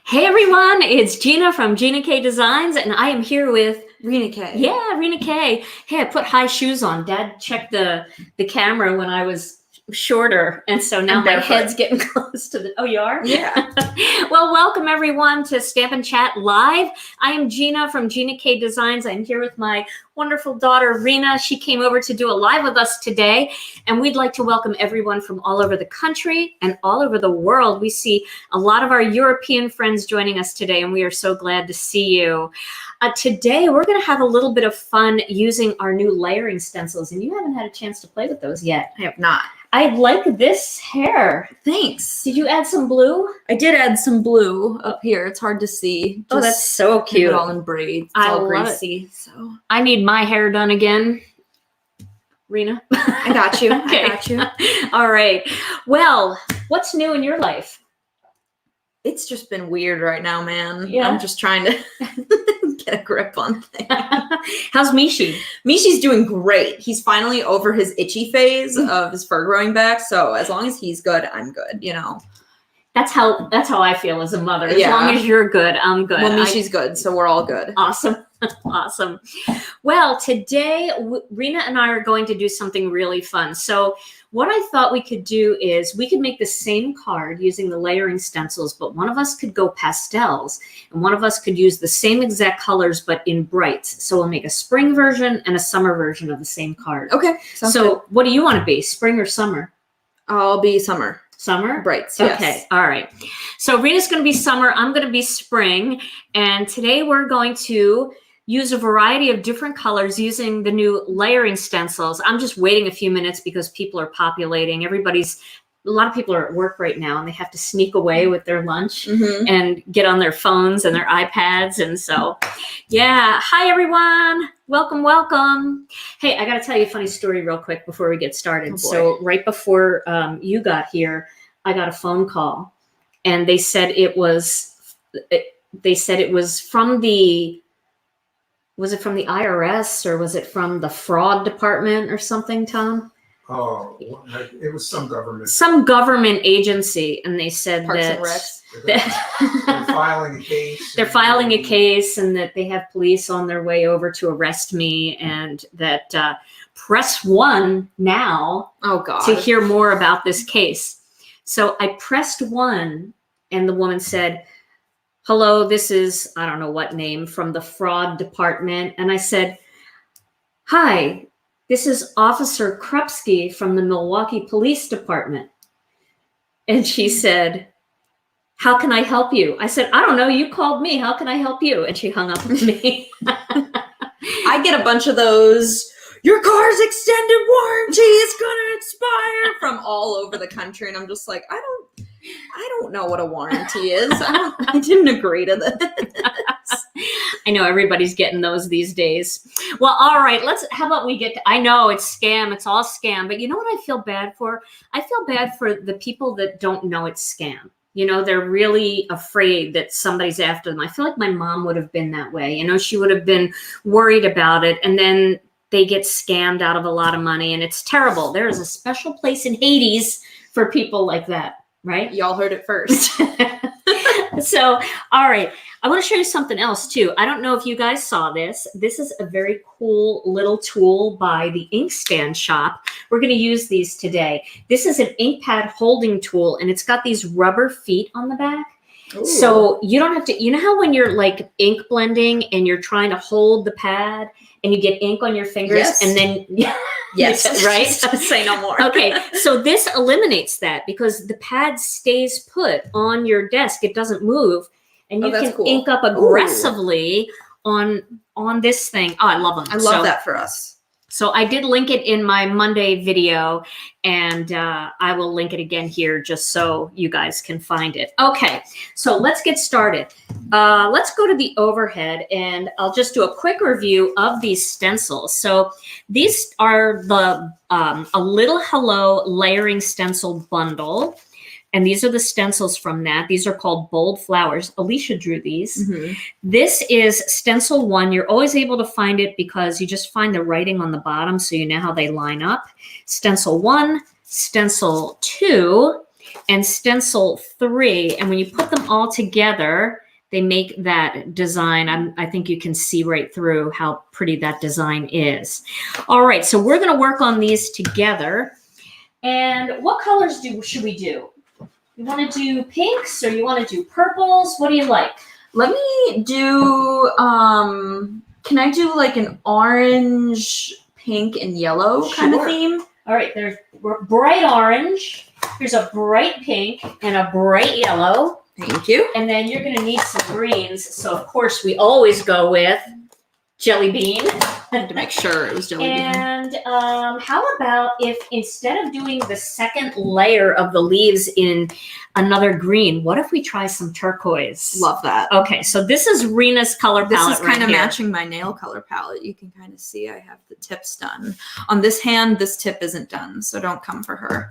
Hey everyone, it's Gina from Gina K Designs, and I am here with Rina K. Yeah, Rina K. Hey, I put high shoes on. Dad checked the camera when I was shorter, and so now my head's getting close to the. Oh, you are? Yeah. Well, welcome everyone to Stampin' Chat Live. I am Gina from Gina K Designs. I'm here with my wonderful daughter Rina. She came over to do a live with us today, and we'd like to welcome everyone from all over the country and all over the world. We see a lot of our European friends joining us today, and we are so glad to see you. Today, we're going to have a little bit of fun using our new layering stencils, and you haven't had a chance to play with those yet. I have not. I like this hair. Thanks. Did you add some blue? I did add some blue up here. It's hard to see. Oh, that's so cute. It all in braids. It's I all love greasy. So I need my hair done again. Rina? I got you. Okay. I got you. All right. Well, what's new in your life? It's just been weird right now, man. Yeah. I'm just trying to get a grip on things. How's Mishi? Mishi's doing great. He's finally over his itchy phase of his fur growing back. So as long as he's good, I'm good, you know. That's how I feel as a mother. As Yeah. long as you're good, I'm good. Well, Mishi's good, so we're all good. Awesome. Awesome. Well, today, Rina and I are going to do something really fun. So what I thought we could do is we could make the same card using the layering stencils, but one of us could go pastels and one of us could use the same exact colors, but in brights. So we'll make a spring version and a summer version of the same card. Okay. So what do you want to be, spring or summer? I'll be summer. Summer? Brights, yes. Okay, all right. So Rina's going to be summer, I'm going to be spring, and today we're going to use a variety of different colors using the new layering stencils. I'm just waiting a few minutes because people are populating. A lot of people are at work right now and they have to sneak away with their lunch and get on their phones and their iPads. And so, yeah. Hi, everyone. Welcome, welcome. Hey, I got to tell you a funny story real quick before we get started. Oh, so right before you got here, I got a phone call and they said it was from the, was it from the IRS or was it from the fraud department or something, Tom? Oh, it was some government. Some government agency, and they said Parks that and Recs. They're filing a case. they're filing a case and that they have police on their way over to arrest me, and that press 1 now to hear more about this case. So I pressed 1 and the woman said, hello, this is, I don't know what name, from the fraud department. And I said, hi, this is Officer Krupski from the Milwaukee Police Department. And she said, how can I help you? I said, I don't know, you called me. How can I help you? And she hung up with me. I get a bunch of those, your car's extended warranty is going to expire from all over the country. And I'm just like, I don't know what a warranty is. I didn't agree to this. I know everybody's getting those these days. Well, all right, how about we get to, I know it's scam, it's all scam, but you know what I feel bad for? I feel bad for the people that don't know it's scam. You know, they're really afraid that somebody's after them. I feel like my mom would have been that way. You know, she would have been worried about it, and then they get scammed out of a lot of money, and it's terrible. There is a special place in Hades for people like that. Right? Y'all heard it first. So, all right. I want to show you something else too. I don't know if you guys saw this. This is a very cool little tool by the Inkstand shop. We're going to use these today. This is an ink pad holding tool, and it's got these rubber feet on the back. Ooh. So you don't have to, you know how when you're like ink blending and you're trying to hold the pad and you get ink on your fingers and then yes, right? Say no more. Okay, so this eliminates that because the pad stays put on your desk. It doesn't move, and you can ink up aggressively on this thing. Oh, I love them. I love that for us. So I did link it in my Monday video, and I will link it again here just so you guys can find it. Okay, so let's get started. Let's go to the overhead, and I'll just do a quick review of these stencils. So these are the A Little Hello Layering Stencil Bundle. And these are the stencils from that. These are called Bold Flowers. Alicia drew these. This is Stencil 1. You're always able to find it because you just find the writing on the bottom so you know how they line up. Stencil 1, Stencil 2, and Stencil 3. And when you put them all together, they make that design. I think you can see right through how pretty that design is. All right, so we're going to work on these together. And what colors should we do? You want to do pinks or you want to do purples? What do you like? Let me do, can I do like an orange, pink, and yellow kind of theme? All right, there's bright orange. Here's a bright pink and a bright yellow. Thank you. And then you're going to need some greens. So, of course, we always go with jelly bean. I had to make sure it was jelly bean. And how about if instead of doing the second layer of the leaves in another green, what if we try some turquoise? Love that. Okay, so this is Rina's color palette. This is kind of matching my nail color palette. You can kind of see I have the tips done. On this hand, this tip isn't done, so don't come for her.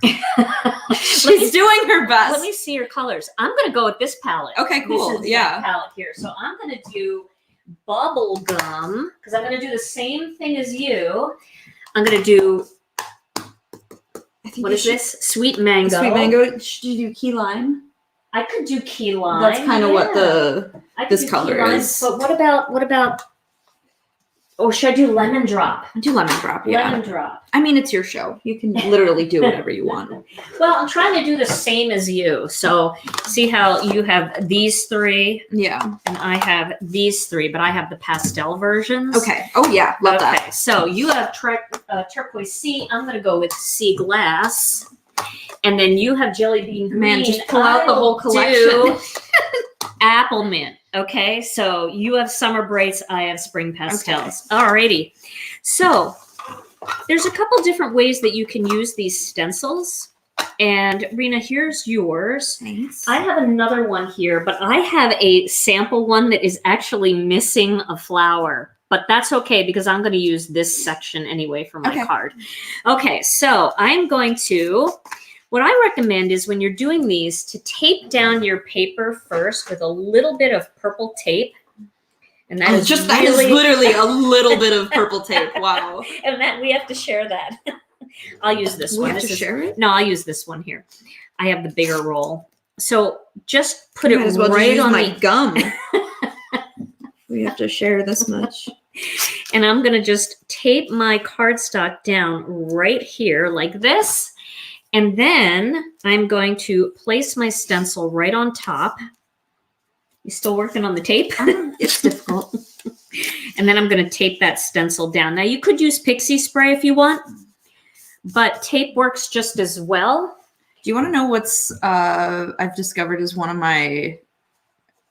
She's doing her best. Let me see your colors. I'm going to go with this palette. Okay, cool. This is that palette here. So I'm going to do Bubblegum, because I'm going to do the same thing as you. I'm going to do, what is this? Sweet mango. Sweet mango. Should you do key lime? I could do key lime. That's kind of what this color is. But what about, or should I do lemon drop? Do lemon drop, yeah. Lemon drop. I mean, it's your show. You can literally do whatever you want. Well, I'm trying to do the same as you. So see how you have these 3? Yeah. And I have these 3, but I have the pastel versions. Okay. Oh, yeah. Love that. Okay, so you have Turquoise Sea. I'm going to go with Sea Glass. And then you have Jelly Bean Green. Man, just pull out the whole collection. Applemint. Okay, so you have Summer Brights, I have Spring Pastels. Okay. Alrighty. So there's a couple different ways that you can use these stencils. And Rina, here's yours. Thanks. I have another one here, but I have a sample one that is actually missing a flower. But that's okay because I'm going to use this section anyway for my card. Okay, so I'm going to... What I recommend is when you're doing these to tape down your paper first with a little bit of purple tape. And that is literally a little bit of purple tape. Wow. And that we have to share that. I'll use this one. We have to share it? No, I'll use this one here. I have the bigger roll. So just put it right on my gum. We have to share this much. And I'm going to just tape my cardstock down right here like this. And then I'm going to place my stencil right on top. You still working on the tape? It's difficult. And then I'm going to tape that stencil down. Now you could use pixie spray if you want, but tape works just as well. Do you want to know what's I've discovered is one of my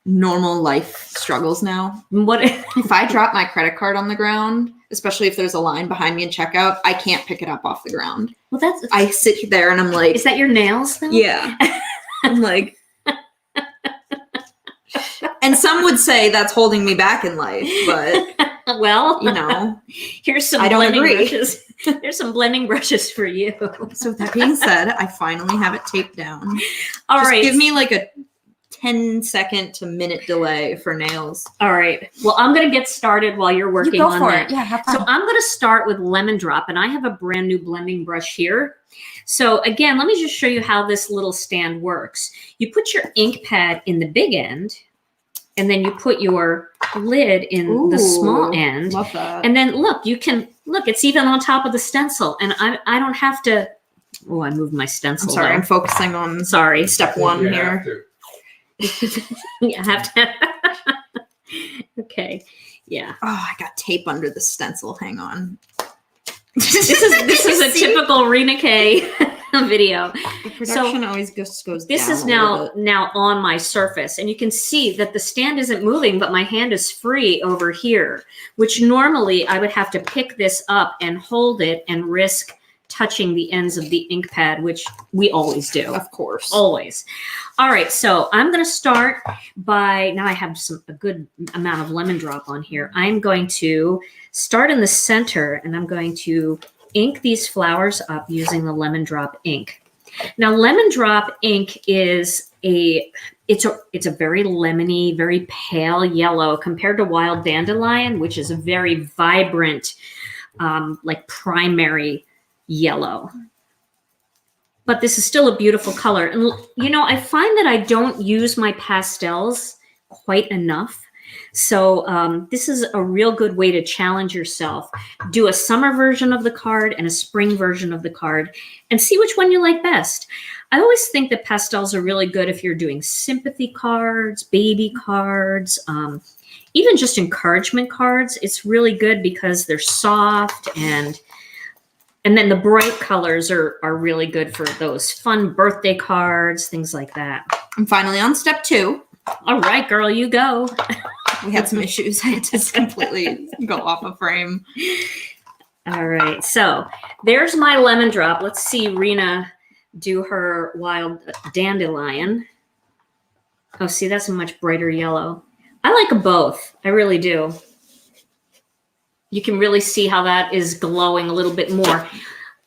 normal life struggles now? What if I drop my credit card on the ground, especially if there's a line behind me in checkout, I can't pick it up off the ground. Well, I sit there and I'm like, is that your nails though? Yeah. I'm like, and some would say that's holding me back in life, but well, you know, here's some blending brushes. There's some blending brushes for you. So with that being said, I finally have it taped down. All right. Give me like a 10-second to minute delay for nails. All right. Well, I'm going to get started while you're working on that. Yeah, have fun. So I'm going to start with Lemon Drop, and I have a brand new blending brush here. So again, let me just show you how this little stand works. You put your ink pad in the big end, and then you put your lid in the small end. Love that. And then look, it's even on top of the stencil, and I don't have to. Oh, I moved my stencil. I'm sorry, I'm focusing on step 1 here. You have to. Okay. Yeah. Oh, I got tape under the stencil. Hang on. This is a typical Rina K video. The production always just goes this down is now on my surface, and you can see that the stand isn't moving, but my hand is free over here, which normally I would have to pick this up and hold it and risk touching the ends of the ink pad, which we always do. Of course. Always. All right, so I'm going to start by, now I have a good amount of Lemon Drop on here. I'm going to start in the center, and I'm going to ink these flowers up using the Lemon Drop ink. Now, Lemon Drop ink is it's a very lemony, very pale yellow compared to Wild Dandelion, which is a very vibrant, like primary yellow. but this is still a beautiful color. And, you know, I find that I don't use my pastels quite enough. So this is a real good way to challenge yourself. Do a summer version of the card and a spring version of the card and see which one you like best. I always think that pastels are really good if you're doing sympathy cards, baby cards, even just encouragement cards. It's really good because they're soft, and then the bright colors are really good for those fun birthday cards, things like that. I'm finally on step 2. All right, girl, you go. We had some issues. I had to completely go off a frame. All right, so there's my lemon drop. Let's see Rina do her wild dandelion. Oh, see, that's a much brighter yellow. I like them both. I really do. You can really see how that is glowing a little bit more.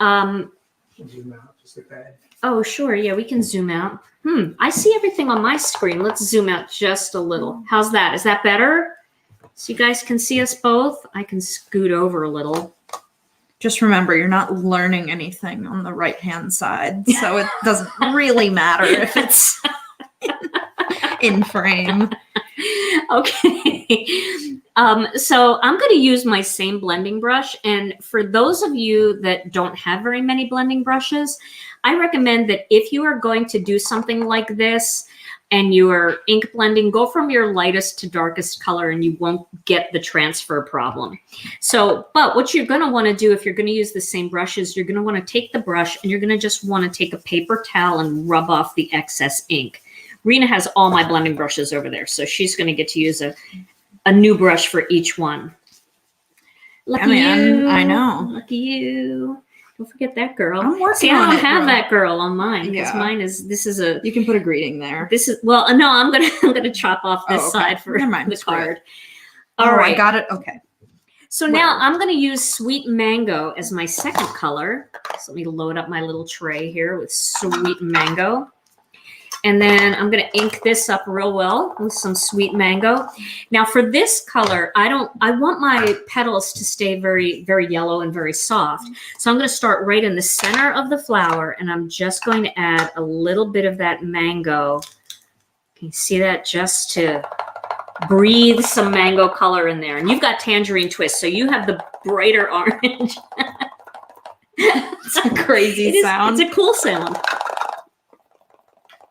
Zoom out just a tad. Oh, sure. Yeah, we can zoom out. I see everything on my screen. Let's zoom out just a little. How's that? Is that better? So you guys can see us both? I can scoot over a little. Just remember, you're not learning anything on the right-hand side, so it doesn't really matter if it's in frame. Okay. So I'm going to use my same blending brush. And for those of you that don't have very many blending brushes, I recommend that if you are going to do something like this and you are ink blending, go from your lightest to darkest color and you won't get the transfer problem. So, but what you're going to want to do if you're going to use the same brushes, you're going to want to take the brush and you're going to just want to take a paper towel and rub off the excess ink. Rina has all my blending brushes over there, so she's going to get to use a new brush for each one. Lucky you. I know. Lucky you. Don't forget that girl. I'm working See, on I don't it, have girl. that girl on mine because Yeah. mine is. This is a. You can put a greeting there. This is well. No, I'm gonna chop off this Oh, okay. side for Never mind, the screw it. card. Oh, All right. I got it. Okay. So now I'm going to use Sweet Mango as my second color. So let me load up my little tray here with Sweet Mango. And then I'm going to ink this up real well with some Sweet Mango. Now for this color, I want my petals to stay very, very yellow and very soft. So I'm going to start right in the center of the flower, and I'm just going to add a little bit of that mango. Can you see that? Just to breathe some mango color in there. And you've got Tangerine Twist, so you have the brighter orange. It's a crazy sound. It's a cool sound.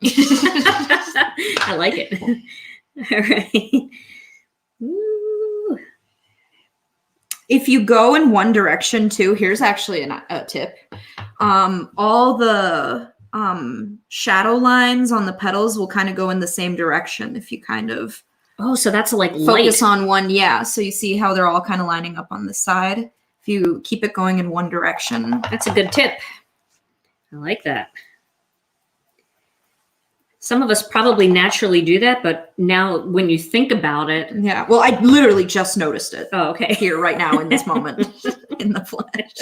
I like it. All right. Ooh. If you go in one direction too, here's actually a tip. All the shadow lines on the petals will kind of go in the same direction if you kind of So that's like focus light. on one. Yeah. So you see how they're all kind of lining up on the side. If you keep it going in one direction. That's a good tip. I like that. Some of us probably naturally do that, but now when you think about it. Yeah. Well, I literally just noticed it. Oh, okay. Here right now in this moment in the flesh.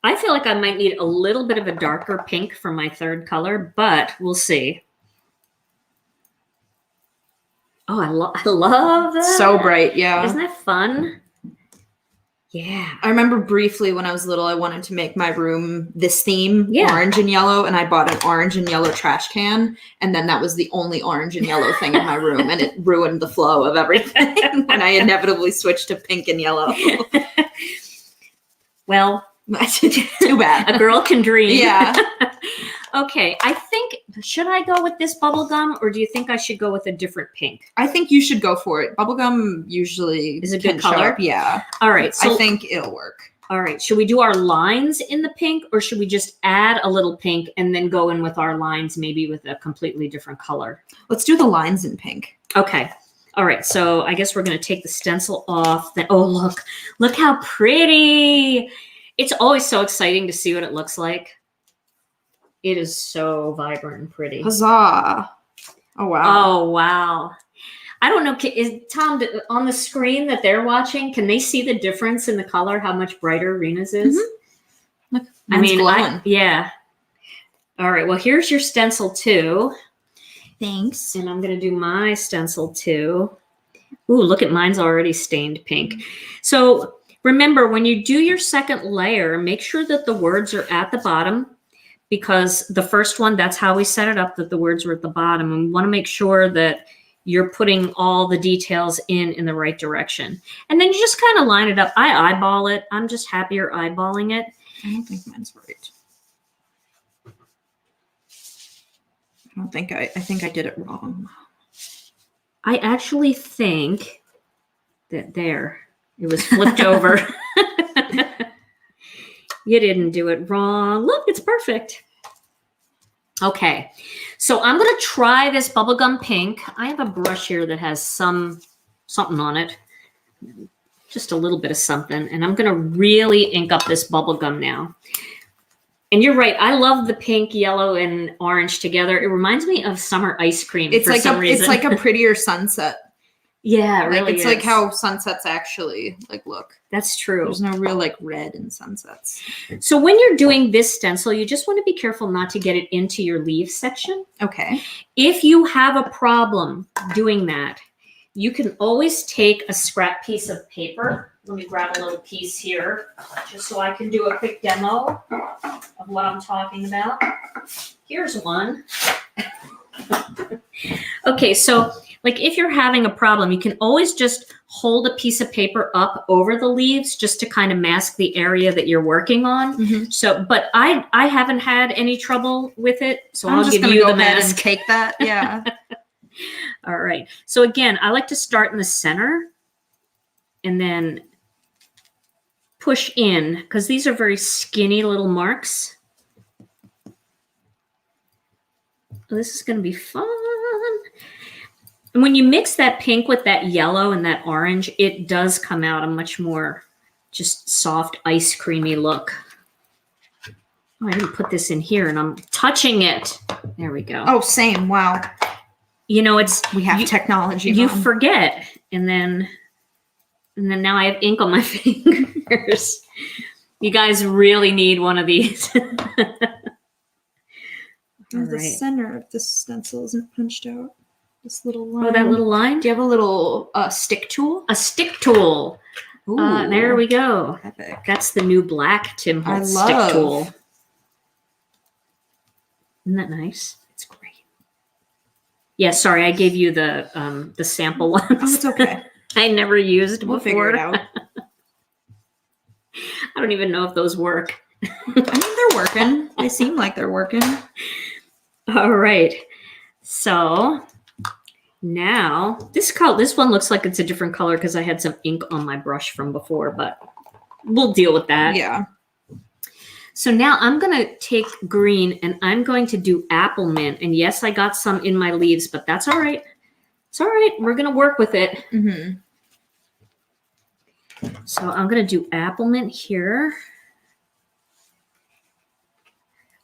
I feel like I might need a little bit of a darker pink for my third color, but we'll see. Oh, I love that. So bright. Yeah. Isn't that fun? Yeah. I remember briefly when I was little, I wanted to make my room this theme, Yeah. orange and yellow, and I bought an orange and yellow trash can, and then that was the only orange and yellow thing in my room, and it ruined the flow of everything, and I inevitably switched to pink and yellow. Well, too bad. a girl can dream. Yeah. Okay, I think, should I go with this bubblegum, or do you think I should go with a different pink? I think you should go for it. Bubblegum usually Is a can good show color? up. Yeah. All right, so I think it'll work. all right, should we do our lines in the pink, or should we just add a little pink and then go in with our lines maybe with a completely different color? Let's do the lines in pink. Okay. All right, so I guess we're going to take the stencil off. Then, oh, look how pretty. It's always so exciting to see what it looks like. It is so vibrant and pretty. Huzzah. Oh, wow. Oh, wow. I don't know. Is Tom on the screen that they're watching? Can they see the difference in the color? How much brighter Rina's is? Mm-hmm. Look, I mean, glowing. yeah. All right. Well, here's your stencil too. Thanks. And I'm going to do my stencil too. Ooh, look at mine's already stained pink. So Remember, when you do your second layer, make sure that the words are at the bottom, because the first one, that's how we set it up, that the words were at the bottom. And we want to make sure that you're putting all the details in the right direction. And then you just kind of line it up. I eyeball it. I'm just happier eyeballing it. I don't think mine's right. I think I did it wrong. I actually think that there, it was flipped over. You didn't do it wrong. Look, it's perfect. Okay, so I'm going to try this Bubblegum Pink. I have a brush here that has something on it. Just a little bit of something. And I'm going to really ink up this bubblegum now. And you're right. I love the pink, yellow, and orange together. It reminds me of summer ice cream for some reason. It's like a prettier sunset. Yeah, it really it's is. like how sunsets actually look. That's true. There's no real red in sunsets. So when you're doing this stencil, you just want to be careful not to get it into your leaf section. Okay. If you have a problem doing that, you can always take a scrap piece of paper. Let me grab a little piece here, just so I can do a quick demo of what I'm talking about. Here's one. Okay, so if you're having a problem, you can always just hold a piece of paper up over the leaves just to kind of mask the area that you're working on. Mm-hmm. So, but I haven't had any trouble with it, so I'll give you the mask. And take that, yeah. All right. So again, I like to start in the center and then push in, because these are very skinny little marks. Oh, this is going to be fun. And when you mix that pink with that yellow and that orange, it does come out a much more just soft, ice creamy look. Oh, I didn't put this in here and I'm touching it. There we go. Oh, same. Wow. We have technology. You forget. And then now I have ink on my fingers. You guys really need one of these. The center of this stencil isn't punched out. This little line. Oh, that little line? Do you have a little stick tool? A stick tool. Ooh, there we go. Epic. That's the new black Tim Holtz stick tool. Isn't that nice? It's great. Yeah, sorry, I gave you the sample ones. Oh, it's okay. I never used before. We'll figure it out. I don't even know if those work. I mean, they're working. They seem like they're working. All right. So now this one looks like it's a different color because I had some ink on my brush from before, but we'll deal with that. Yeah. So now I'm going to take green and I'm going to do Applemint. And yes, I got some in my leaves, but that's all right. It's all right. We're going to work with it. Mm-hmm. So I'm going to do Applemint here.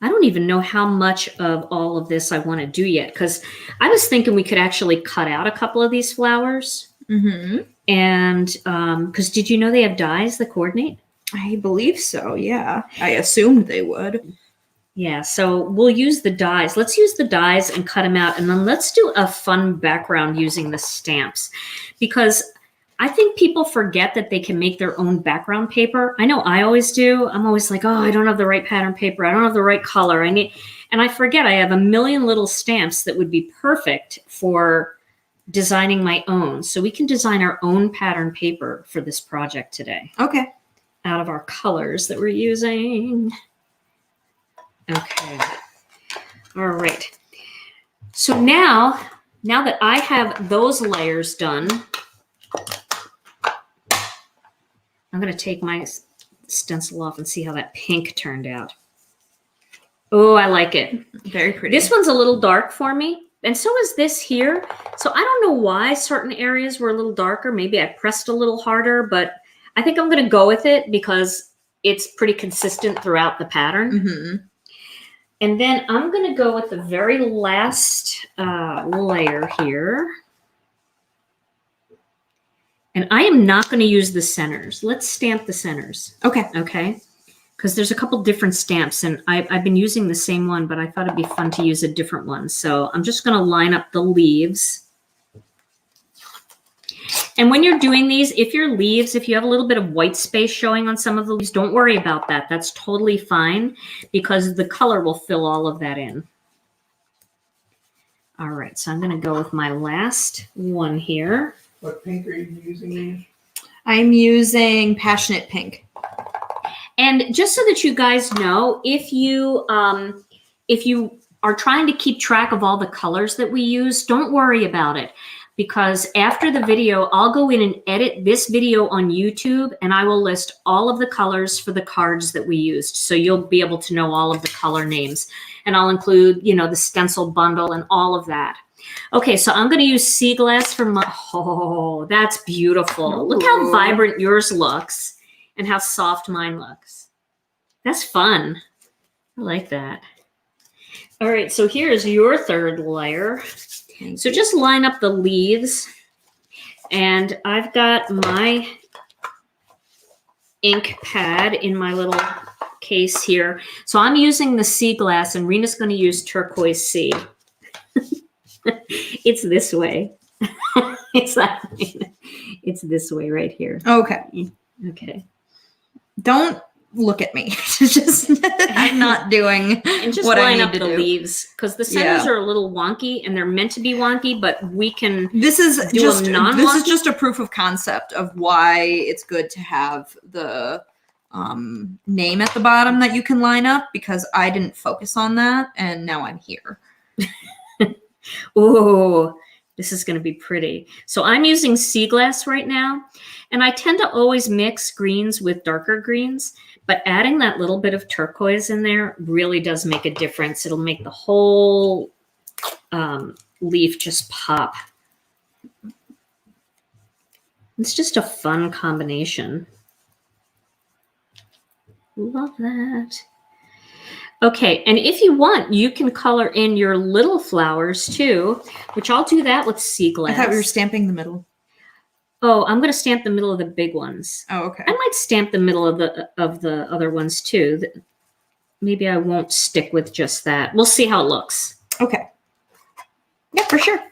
I don't even know how much of all of this I want to do yet, because I was thinking we could actually cut out a couple of these flowers. Mm-hmm. And because did you know they have dies that coordinate? I believe so, yeah. I assumed they would. Yeah, so we'll use the dies. Let's use the dies and cut them out. And then let's do a fun background using the stamps, because I think people forget that they can make their own background paper. I know I always do. I'm always like, oh, I don't have the right pattern paper. I don't have the right color. And I forget I have a million little stamps that would be perfect for designing my own. So we can design our own pattern paper for this project today. Okay. Out of our colors that we're using. Okay. All right. So now that I have those layers done, I'm going to take my stencil off and see how that pink turned out. Oh, I like it. Very pretty. This one's a little dark for me. And so is this here. So I don't know why certain areas were a little darker. Maybe I pressed a little harder, but I think I'm going to go with it because it's pretty consistent throughout the pattern. Mm-hmm. And then I'm going to go with the very last layer here. And I am not going to use the centers. Let's stamp the centers. Okay. Okay. Because there's a couple different stamps, and I've been using the same one, but I thought it'd be fun to use a different one. So I'm just going to line up the leaves. And when you're doing these, if your leaves, if you have a little bit of white space showing on some of the leaves, don't worry about that. That's totally fine because the color will fill all of that in. All right, so I'm going to go with my last one here. What pink are you using? I'm using Passionate Pink. And just so that you guys know, if you are trying to keep track of all the colors that we use, don't worry about it. Because after the video, I'll go in and edit this video on YouTube and I will list all of the colors for the cards that we used. So you'll be able to know all of the color names. And I'll include, you know, the stencil bundle and all of that. Okay, so I'm going to use sea glass for my, oh, that's beautiful. Ooh. Look how vibrant yours looks and how soft mine looks. That's fun. I like that. All right, so here's your third layer. So just line up the leaves, and I've got my ink pad in my little case here. So I'm using the sea glass, and Rina's going to use Turquoise Sea. It's this way. It's this way right here. Okay. Okay. Don't look at me. Just I'm not doing and just what line I need up to the do. Leaves because the centers are a little wonky and they're meant to be wonky, but we can this is just a proof of concept of why it's good to have the name at the bottom that you can line up, because I didn't focus on that and now I'm here. Oh, this is going to be pretty. So I'm using sea glass right now, and I tend to always mix greens with darker greens, but adding that little bit of turquoise in there really does make a difference. It'll make the whole leaf just pop. It's just a fun combination. Love that. Okay, and if you want, you can color in your little flowers too, which I'll do that with sea glass. I thought we were stamping the middle. Oh, I'm going to stamp the middle of the big ones. Oh, okay. I might stamp the middle of the other ones too. Maybe I won't stick with just that. We'll see how it looks. Okay. Yeah, for sure.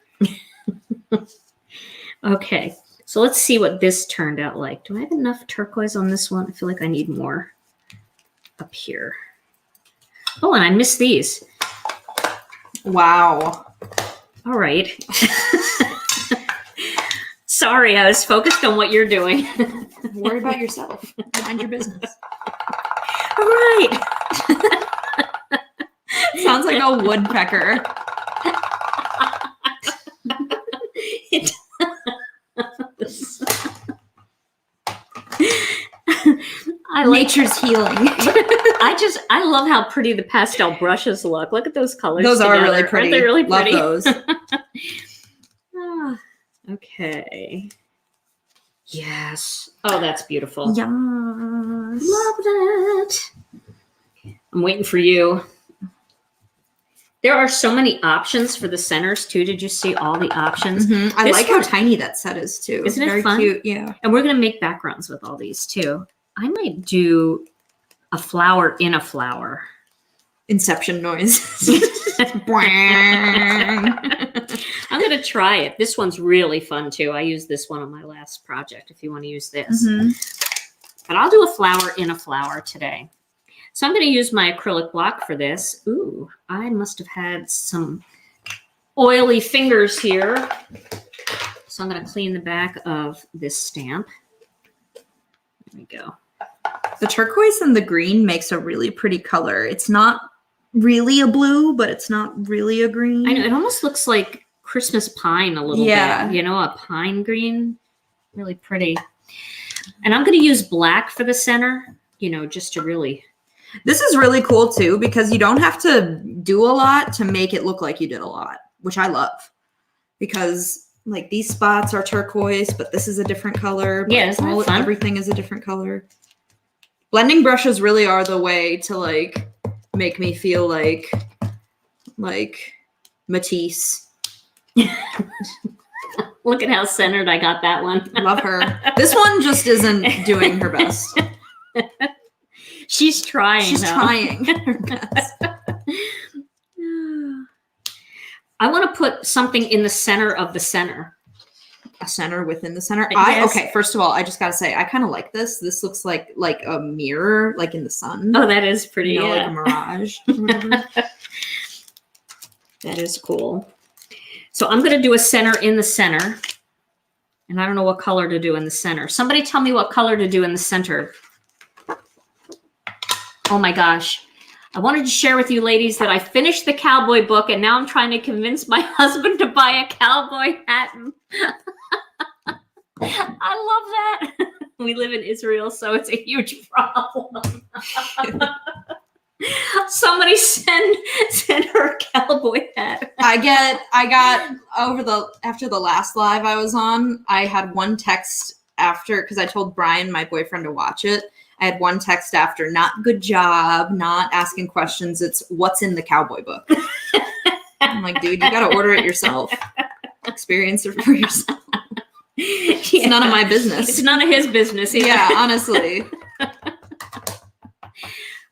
Okay, so let's see what this turned out like. Do I have enough turquoise on this one? I feel like I need more up here. Oh, and I missed these. Wow. All right. Sorry, I was focused on what you're doing. Worry about yourself. Mind your business. All right. Sounds like a woodpecker. It does. Nature's healing. I love how pretty the pastel brushes look. Look at those colors. Those together. are really pretty. Aren't they really pretty? Love those. Okay. Yes. Oh, that's beautiful. Yes. Love that. I'm waiting for you. There are so many options for the centers too. Did you see all the options? Mm-hmm. I like how tiny that set is too. Isn't it very fun? Cute. Yeah. And we're going to make backgrounds with all these too. I might do a flower in a flower. Inception noise. I'm going to try it. This one's really fun too. I used this one on my last project if you want to use this. Mm-hmm. But I'll do a flower in a flower today. So I'm going to use my acrylic block for this. Ooh, I must have had some oily fingers here. So I'm going to clean the back of this stamp. There we go. The turquoise and the green makes a really pretty color. It's not really a blue, but it's not really a green. I know, it almost looks like Christmas pine a little bit. You know, a pine green. Really pretty. And I'm going to use black for the center, you know, just to really... This is really cool too, because you don't have to do a lot to make it look like you did a lot, which I love. Because like these spots are turquoise, but this is a different color. Yeah, isn't that fun? Everything is a different color. Blending brushes really are the way to like make me feel like Matisse. Look at how centered I got that one. Love her. This one just isn't doing her best. She's trying. She's trying her best. I want to put something in the center of the center. a center within the center. Yes. Okay, first of all, I just gotta say, I kind of like this. This looks like a mirror, like in the sun. Oh, that is pretty. You know, yeah. like a mirage. Or whatever. That is cool. So I'm going to do a center in the center. And I don't know what color to do in the center. Somebody tell me what color to do in the center. Oh my gosh. I wanted to share with you ladies that I finished the cowboy book and now I'm trying to convince my husband to buy a cowboy hat. I love that. We live in Israel, so it's a huge problem. Somebody send her a cowboy hat. I got after the last live I was on, I had one text after, because I told Brian, my boyfriend, to watch it. I had one text after, not good job, not asking questions. It's what's in the cowboy book. I'm like, dude, you got to order it yourself. Experience it for yourself. It's none of my business. It's none of his business either. Yeah, honestly.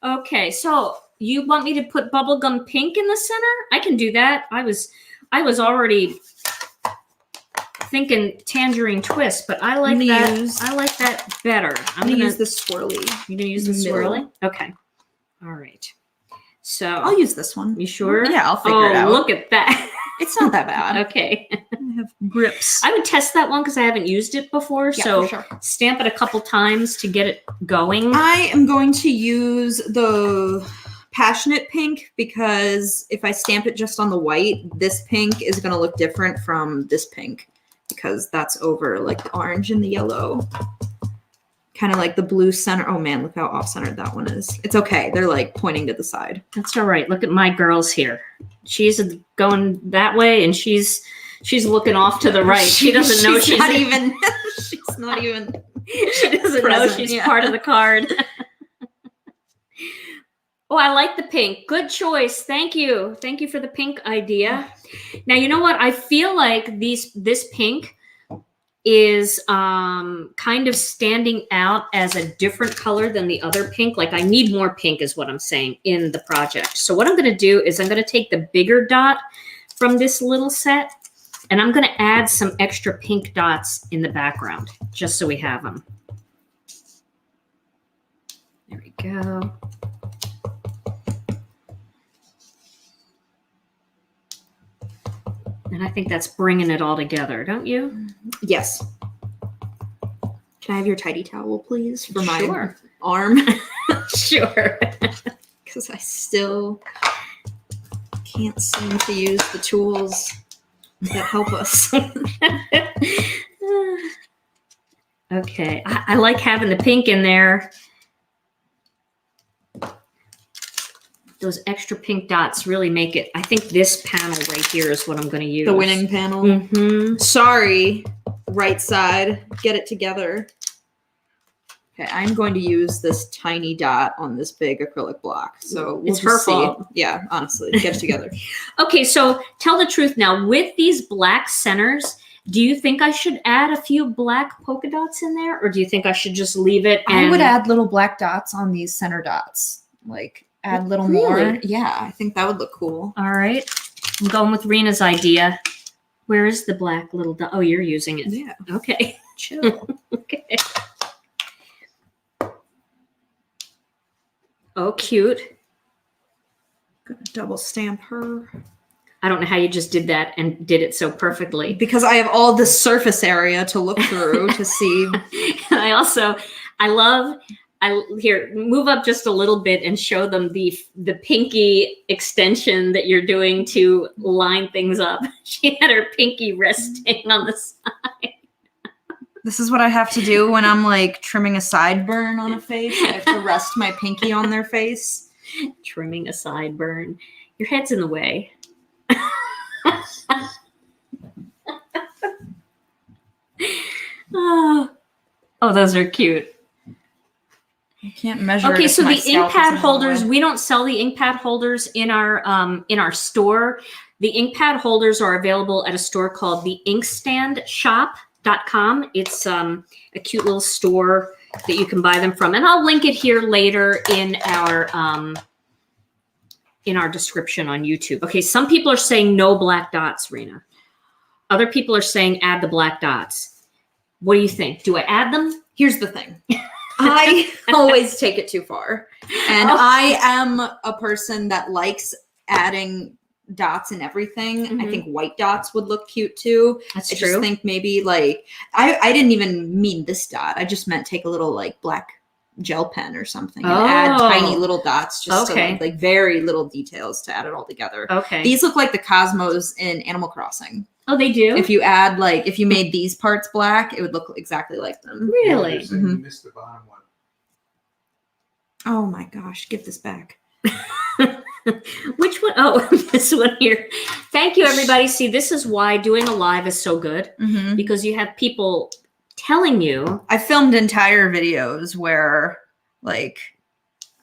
Okay, so you want me to put Bubblegum Pink in the center? I can do that. I was already thinking Tangerine Twist, but I like that. I like that better. I'm gonna use the swirly. You're gonna use the swirly? Okay. All right. So I'll use this one. You sure? Yeah, I'll figure it out. Look at that. It's not that bad. Okay. I have grips. I would test that one because I haven't used it before. Yeah, so for sure. Stamp it a couple times to get it going. I am going to use the Passionate Pink because if I stamp it just on the white, this pink is going to look different from this pink because that's over like the orange and the yellow. Kind of like the blue center. Oh man, look how off-centered that one is. It's okay. They're like pointing to the side. That's all right. Look at my girls here. She's going that way and she's looking off to the right. She doesn't know she's not even she's not even she doesn't know she's part of the card. Oh, I like the pink. Good choice. Thank you. Thank you for the pink idea. Now, you know what? I feel like this pink is kind of standing out as a different color than the other pink. Like I need more pink is what I'm saying in the project. So what I'm going to do is I'm going to take the bigger dot from this little set and I'm going to add some extra pink dots in the background just so we have them. There we go. And I think that's bringing it all together, don't you? Yes. Can I have your tidy towel, please, for my Sure. arm? Sure. Because I still can't seem to use the tools that help us. Okay. I like having the pink in there. Those extra pink dots really make it. I think this panel right here is what I'm going to use. The winning panel. Mm-hmm. Sorry, right side. Get it together. Okay, I'm going to use this tiny dot on this big acrylic block. So It's her fault. Yeah, honestly, get it together. Okay, so tell the truth now. With these black centers, do you think I should add a few black polka dots in there? Or do you think I should just leave it? I would add little black dots on these center dots. Like, add little more. Yeah, I think that would look cool. All right. I'm going with Rina's idea. Where is the black little dot? Oh, you're using it. Yeah. Okay. Chill. Okay. Oh, cute. Gonna double stamp her. I don't know how you just did that and did it so perfectly. Because I have all this surface area to look through to see. And here, move up just a little bit and show them the pinky extension that you're doing to line things up. She had her pinky resting on the side. This is what I have to do when I'm like trimming a sideburn on a face. I have to rest my pinky on their face. Trimming a sideburn. Your head's in the way. Oh, those are cute. I can't measure. Okay, so the ink pad holders, we don't sell the ink pad holders in our store. The ink pad holders are available at a store called the inkstandshop.com. It's a cute little store that you can buy them from. And I'll link it here later in our description on YouTube. Okay, some people are saying no black dots, Rina. Other people are saying add the black dots. What do you think? Do I add them? Here's the thing. I always take it too far. And I am a person that likes adding dots and everything. I think white dots would look cute too. That's true. true. I just think maybe like, I didn't even mean this dot. I just meant take a little like black gel pen or something and add tiny little dots just to like very little details to add it all together. Okay. These look like the cosmos in Animal Crossing. Oh, they do? If you add like, if you made these parts black, it would look exactly like them. Really? You missed the bottom one. Oh my gosh, give this back. Which one? Oh, this one here. Thank you, everybody. See, this is why doing a live is so good, because you have people telling you. I filmed entire videos where like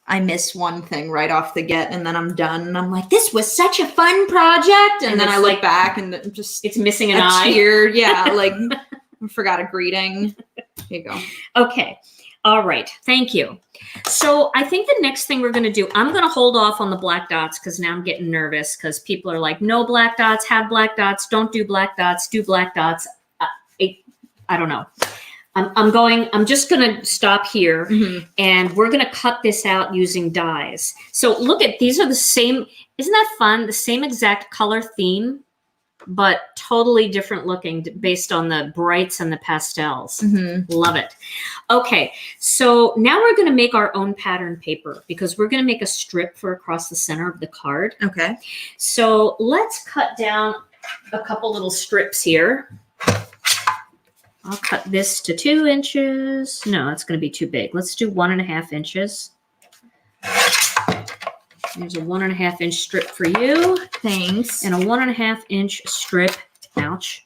I miss one thing right off the get and then I'm done and I'm like, this was such a fun project. And then I look back and it's missing an eye. Tear. Yeah, like I forgot a greeting. Here you go. Okay. All right. Thank you. So I think the next thing we're going to do, I'm going to hold off on the black dots because now I'm getting nervous because people are like, no black dots, have black dots, don't do black dots, do black dots. I don't know. I'm just going to stop here and we're going to cut this out using dyes. So look at, these are the same. Isn't that fun? The same exact color theme, but totally different looking based on the brights and the pastels. Love it. Okay. So now we're going to make our own pattern paper because we're going to make a strip for across the center of the card. Okay. So let's cut down a couple little strips here. I'll cut this to 2 inches. No, that's going to be too big. Let's do 1.5 inches. There's a 1.5 inch strip for you. Thanks. And a 1.5 inch strip. Ouch.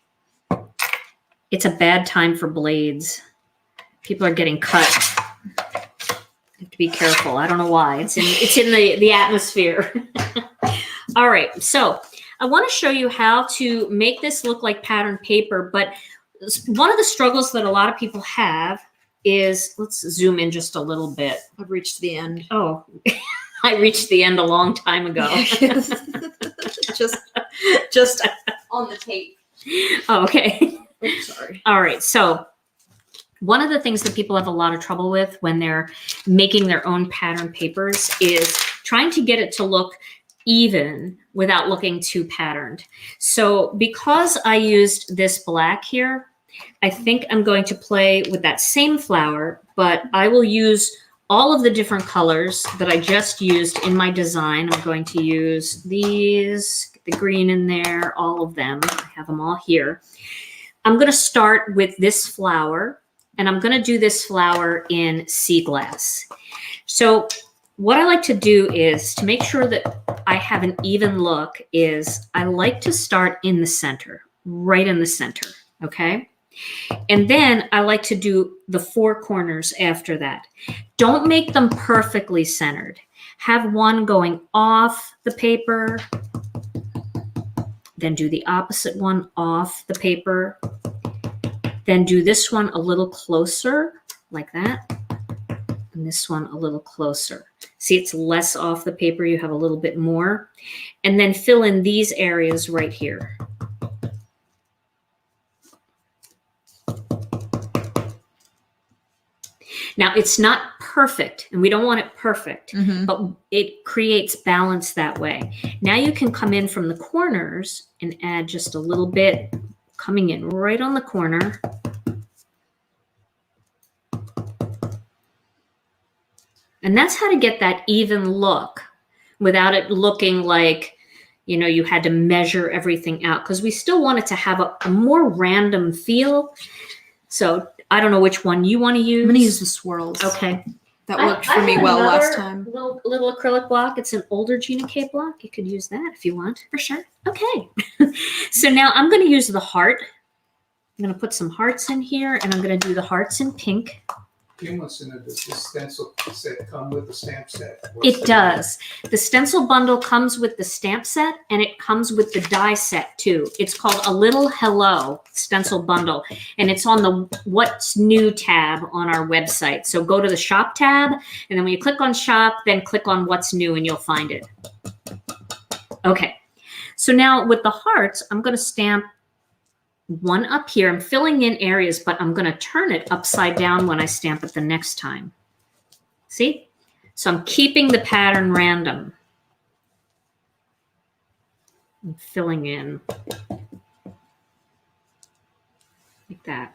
It's a bad time for blades. People are getting cut. You have to be careful. I don't know why. It's in the atmosphere. All right. So I want to show you how to make this look like pattern paper, but one of the struggles that a lot of people have is, let's zoom in just a little bit. I've reached the end. Oh, I reached the end a long time ago. just on the tape. Oh, okay. Oops, sorry. All right. So one of the things that people have a lot of trouble with when they're making their own pattern papers is trying to get it to look even without looking too patterned. So because I used this black here, I think I'm going to play with that same flower, but I will use all of the different colors that I just used in my design. I'm going to use these, get the green in there, all of them. I have them all here. I'm going to start with this flower, and I'm going to do this flower in sea glass. So what I like to do is, to make sure that I have an even look, is I like to start in the center, right in the center, okay? And then I like to do the 4 corners after that. Don't make them perfectly centered. Have one going off the paper, then do the opposite one off the paper, then do this one a little closer, like that, and this one a little closer. See, it's less off the paper, you have a little bit more. And then fill in these areas right here. Now, it's not perfect, and we don't want it perfect, but it creates balance that way. Now you can come in from the corners and add just a little bit, coming in right on the corner. And that's how to get that even look without it looking like, you know, you had to measure everything out, because we still want it to have a more random feel. So I don't know which one you want to use. I'm going to use the swirls. Okay. That worked for me well last time. Little acrylic block. It's an older Gina K block. You could use that if you want. For sure. Okay. So now I'm going to use the heart. I'm going to put some hearts in here, and I'm going to do the hearts in pink. You must know, does the stencil set come with the stamp set? It does. The stencil bundle comes with the stamp set, and it comes with the die set too. It's called A Little Hello Stencil Bundle, and it's on the What's New tab on our website. So go to the shop tab, and then when you click on shop, then click on What's New, and you'll find it. Okay. So now with the hearts, I'm going to stamp one up here. I'm filling in areas, but I'm going to turn it upside down when I stamp it the next time. See? So I'm keeping the pattern random. I'm filling in like that.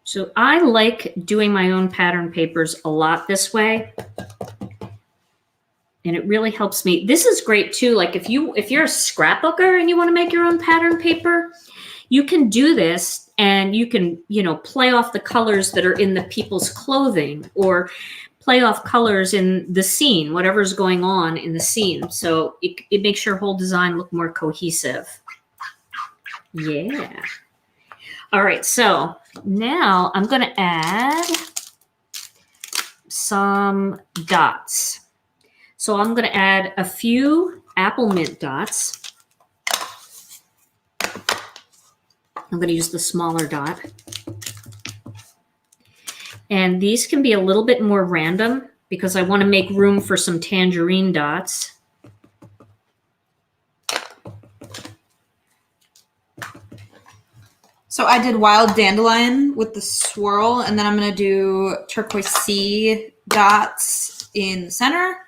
So I like doing my own pattern papers a lot this way. And it really helps me. This is great too. Like if you're a scrapbooker and you want to make your own pattern paper, you can do this and you can, play off the colors that are in the people's clothing or play off colors in the scene, whatever's going on in the scene. So it makes your whole design look more cohesive. Yeah. All right. So now I'm going to add some dots. So I'm going to add a few Applemint dots. I'm going to use the smaller dot. And these can be a little bit more random because I want to make room for some tangerine dots. So I did wild dandelion with the swirl, and then I'm going to do turquoise sea dots in the center.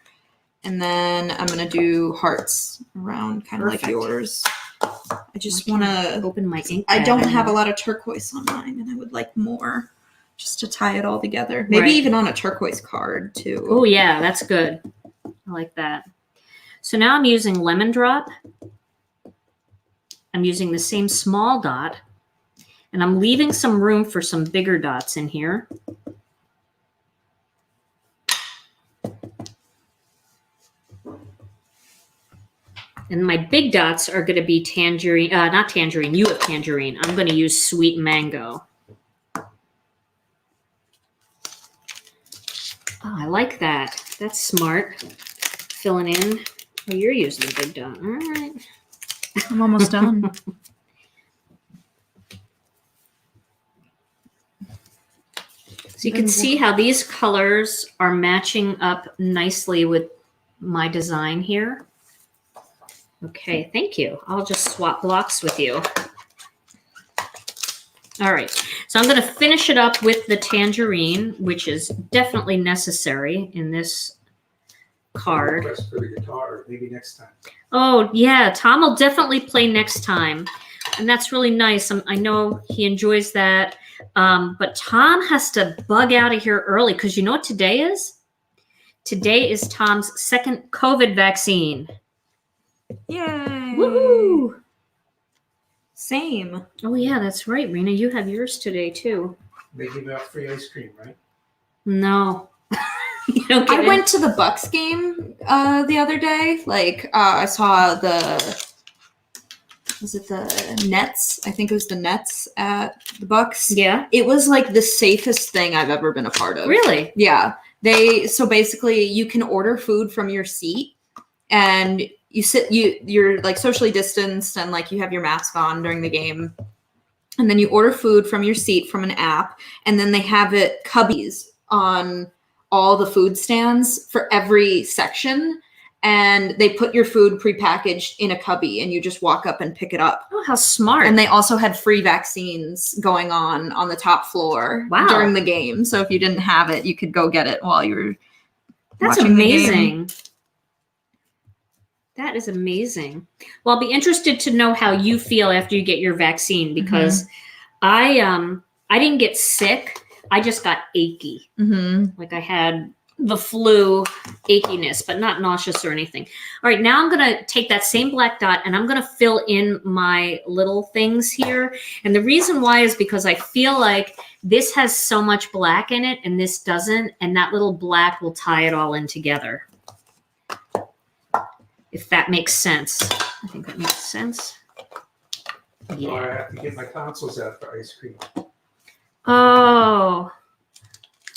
And then I'm going to do hearts around kind of like yours. I just want to open my ink. I don't have a lot of turquoise on mine, and I would like more just to tie it all together. Maybe even on a turquoise card too. Oh yeah, that's good. I like that. So now I'm using lemon drop. I'm using the same small dot, and I'm leaving some room for some bigger dots in here. And my big dots are going to be tangerine, not tangerine, you have tangerine. I'm going to use sweet mango. Oh, I like that. That's smart. Filling in. Oh, you're using a big dot. All right. I'm almost done. So you can see how these colors are matching up nicely with my design here. Okay, thank you. I'll just swap blocks with you. All right, so I'm going to finish it up with the tangerine, which is definitely necessary in this card. Request for the guitar, maybe next time. Oh, yeah, Tom will definitely play next time. And that's really nice. I know he enjoys that. But Tom has to bug out of here early because you know what today is? Today is Tom's second COVID vaccine. Yay! Woohoo! Same. Oh yeah, that's right, Rina. You have yours today too. They give out free ice cream, right? No. You don't get I went to the Bucks game the other day. I saw was it the Nets? I think it was the Nets at the Bucks. Yeah. It was like the safest thing I've ever been a part of. Really? Yeah. So basically you can order food from your seat and you're like socially distanced and like you have your mask on during the game. And then you order food from your seat from an app, and then they have it cubbies on all the food stands for every section. And they put your food prepackaged in a cubby and you just walk up and pick it up. Oh, how smart. And they also had free vaccines going on the top floor during the game. So if you didn't have it, you could go get it while you were watching amazing. The game. That is amazing. Well, I'll be interested to know how you feel after you get your vaccine because I didn't get sick. I just got achy. Like I had the flu achiness, but not nauseous or anything. All right, now I'm going to take that same black dot and I'm going to fill in my little things here. And the reason why is because I feel like this has so much black in it and this doesn't, and that little black will tie it all in together. If that makes sense. I think that makes sense. Yeah. Or I have to get my tonsils out for ice cream. Oh.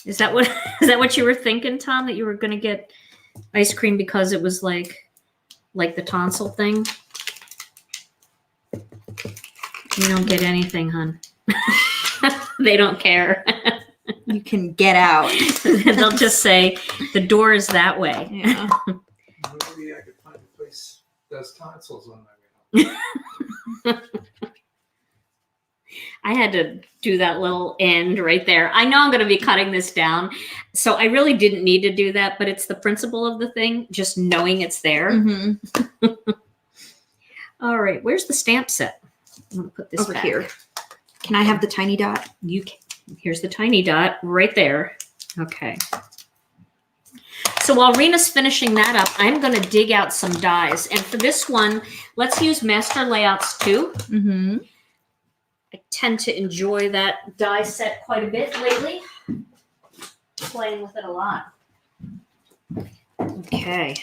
Is that what you were thinking, Tom? That you were going to get ice cream because it was like the tonsil thing? You don't get anything, hon. They don't care. You can get out. They'll just say the door is that way. Yeah. Maybe I could find a place Rina's tonsils on my way home. I had to do that little end right there. I know I'm going to be cutting this down, so I really didn't need to do that, but it's the principle of the thing, just knowing it's there. Mm-hmm. All right, where's the stamp set? I'm going to put this Over back. here. Can I have the tiny dot? You can. Here's the tiny dot right there. Okay. So while Rina's finishing that up, I'm going to dig out some dies. And for this one, let's use Master Layouts 2. Mm-hmm. I tend to enjoy that die set quite a bit lately. Playing with it a lot. Okay.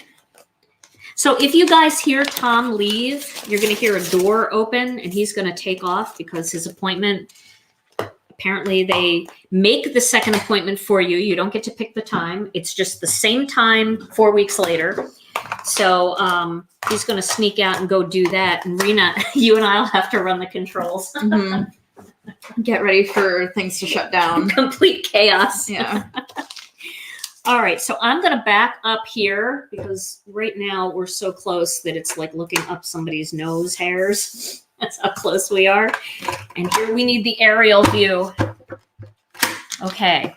So if you guys hear Tom leave, you're going to hear a door open and he's going to take off because his appointment, apparently they make the second appointment for you. You don't get to pick the time. It's just the same time 4 weeks later. So he's going to sneak out and go do that. And Rina, you and I will have to run the controls. Mm-hmm. Get ready for things to shut down. Complete chaos. Yeah. All right. So I'm going to back up here because right now we're so close that it's like looking up somebody's nose hairs. That's how close we are. And here we need the aerial view. Okay.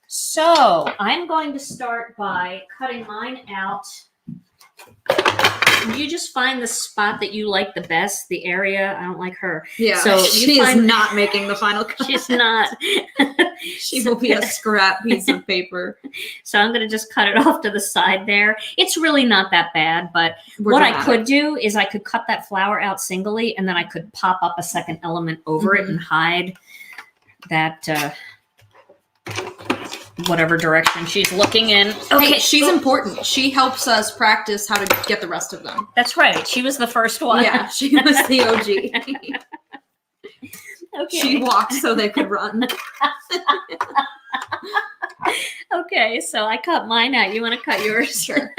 So I'm going to start by cutting mine out. You just find the spot that you like the best, the area. I don't like her. Yeah. So she is not making the final cut. She's not. She will be a scrap piece of paper. So I'm going to just cut it off to the side there. It's really not that bad, but what I could do is I could cut that flower out singly and then I could pop up a second element over it and hide that whatever direction she's looking in. Okay, hey, she's important. She helps us practice how to get the rest of them. That's right. She was the first one. Yeah, she was the OG. Okay. She walked so they could run. Okay, so I cut mine out. You want to cut yours? Sure.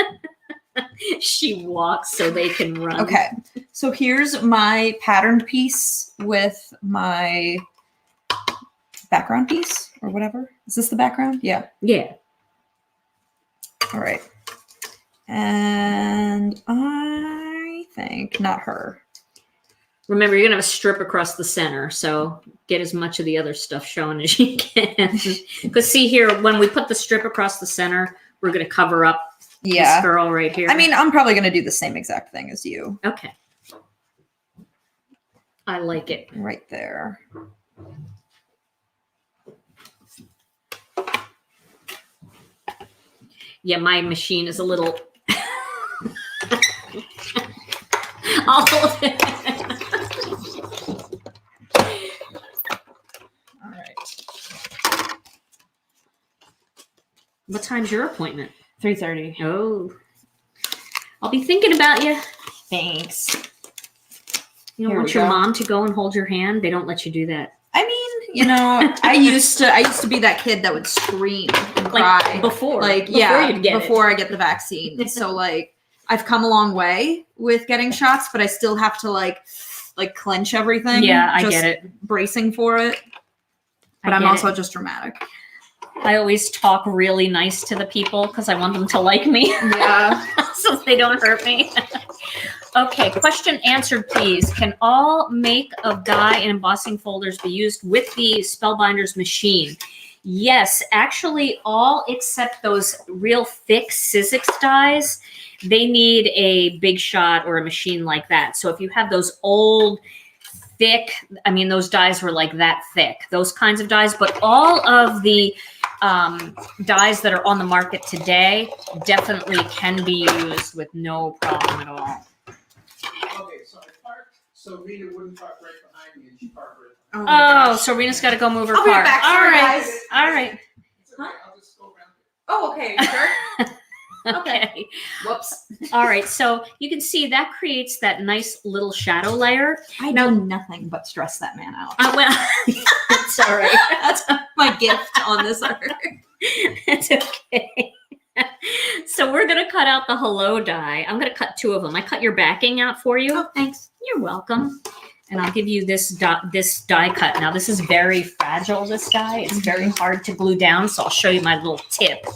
She walks so they can run. Okay, so here's my patterned piece with my background piece or whatever. Is this the background? Yeah. Yeah. All right. And I think not her. Remember, you're going to have a strip across the center, so get as much of the other stuff shown as you can. Because see here, when we put the strip across the center, we're going to cover up this girl right here. I mean, I'm probably going to do the same exact thing as you. Okay. I like it. Right there. Yeah, my machine is a little... I'll hold it. All right. What time's your appointment? 3:30. Oh. I'll be thinking about you. Thanks. You don't want your mom to go and hold your hand? They don't let you do that. I mean, you know, I used to be that kid that would scream and cry before I get the vaccine. So like I've come a long way with getting shots, but I still have to like clench everything. Yeah, I get it. Bracing for it. But I'm also just dramatic. I always talk really nice to the people because I want them to like me. Yeah. So they don't hurt me. Okay, question answered, please. Can all make of die and embossing folders be used with the Spellbinders machine? Yes, actually all except those real thick Sizzix dies. They need a big shot or a machine like that. So if you have those old thick, I mean, those dies were like that thick, those kinds of dies, but all of the dies that are on the market today definitely can be used with no problem at all. Okay, so I parked so Rina wouldn't park right behind me and she parked right behind me. Oh, so Rina's got to go move her I'll be car. back. All Sorry, right. guys. All right. It's okay, I'll just go around. Oh, okay. Sure. Okay. Whoops. All right. So you can see that creates that nice little shadow layer. I know nothing but stress that man out. Well, that's all right. That's my gift on this art. That's okay. So we're going to cut out the hello die. I'm going to cut two of them. I cut your backing out for you. Oh, thanks. You're welcome. And I'll give you this die cut. Now, this is very fragile, this die. It's very hard to glue down, so I'll show you my little tip.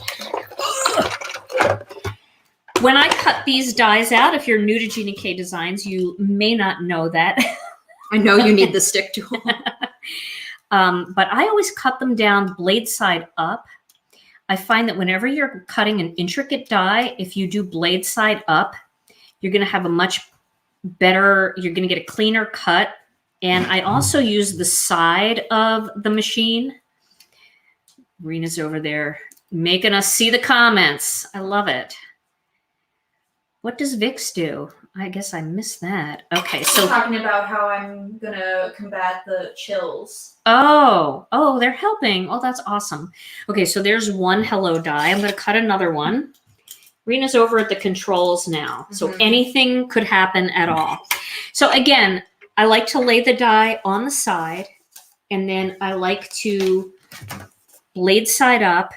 When I cut these dies out, if you're new to Gina K Designs, you may not know that. I know you need the stick tool. But I always cut them down blade side up. I find that whenever you're cutting an intricate die, if you do blade side up, you're going to have a much better, you're going to get a cleaner cut. And I also use the side of the machine. Rina's over there making us see the comments. I love it. What does Vicks do? I guess I missed that. Okay, so talking about how I'm gonna combat the chills. Oh, they're helping. Oh, that's awesome. Okay, so there's one hello die. I'm gonna cut another one. Rina's over at the controls now, so anything could happen at all. So again, I like to lay the die on the side, and then I like to blade side up